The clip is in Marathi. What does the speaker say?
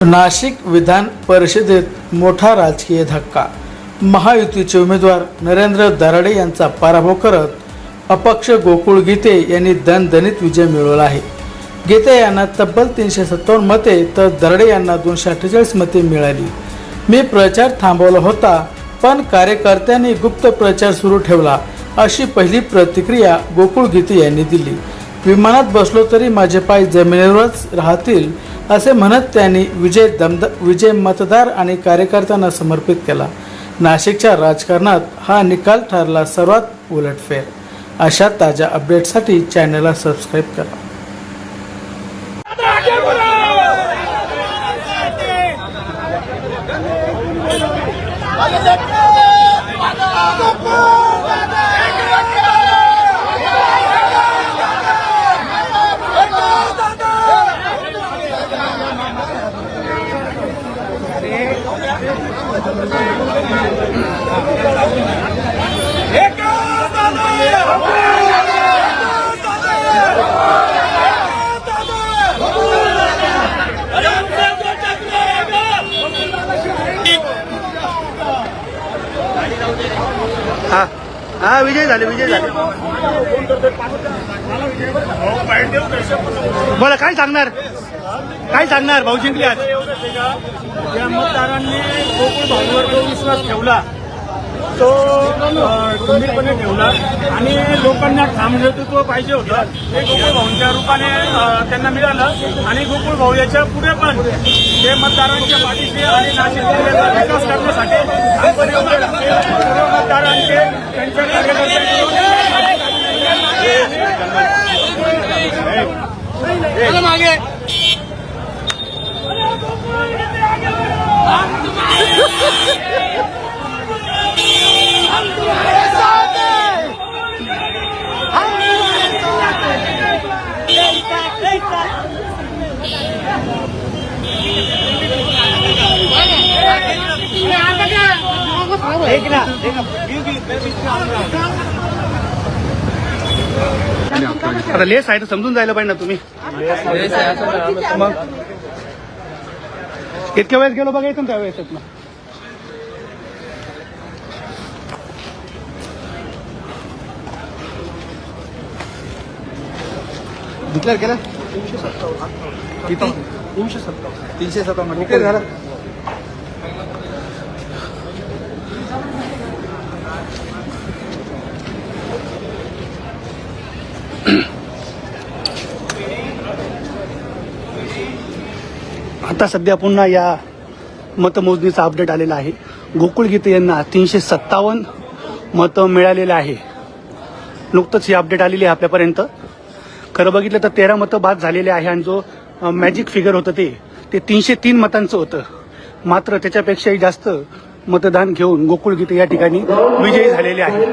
नाशिक विधान परिषदेत मोठा राजकीय धक्का। महायुतीचे उमेदवार नरेंद्र दराडे यांचा पराभव करत अपक्ष गोकुळ गीते यांनी दणदणीत विजय मिळवला आहे। गीते यांना तब्बल 357 मते तर दराडे यांना 248 मते मिळाली। मी प्रचार थांबवला होता, पण कार्यकर्त्यांनी गुप्त प्रचार सुरू ठेवला, अशी पहिली प्रतिक्रिया गोकुळ गीते यांनी दिली। विमानात बसलो तरी माझे पाय जमिनीवरच राहतील असे म्हणत त्यांनी विजय मतदार आणि कार्यकर्त्यांना समर्पित केला। नाशिकच्या राजकारणात हा निकाल ठरला सर्वात उलटफेर। अशा ताज्या अपडेट्ससाठी चॅनलला सबस्क्राइब करा। हा विजय झाले बोला, काय सांगणार भाऊ जिंकले आज। या मतदारांनी गोकुळ भाऊवर जो विश्वास ठेवला तो गंभीरपणे ठेवला आणि लोकांना ठाम नेतृत्व पाहिजे होतं, ते गोकुळ भाऊंच्या रूपाने त्यांना मिळालं। आणि गोकुळ भाऊ याच्या पुढे पण ते मतदारांच्या पाठीशी आणि नाशिक जिल्ह्याचा विकास करण्यासाठी सर्व मतदारांचे त्यांच्या मागे आता लेस आहे तर समजून जायला पाहिजे ना तुम्ही। मग इतक्या वेळेस गेलो बघा, येतो त्या वेळेस ना। डिक्लेअर केलं किती? 357 डिक्लेअर झालं। आता सध्या पुन्हा या मतमोजणीचा अपडेट आलेला आहे। गोकुळ गीते यांना 357 मतं मिळालेले आहे। नुकतंच ही अपडेट आलेली आहे आपल्यापर्यंत। खरं बघितलं तर 13 मतं बाद झालेले आहे आणि जो मॅजिक फिगर होतं ते 303 मतांचं होतं। मात्र त्याच्यापेक्षाही जास्त मतदान घेऊन गोकुळ गीते या ठिकाणी विजयी झालेले आहे।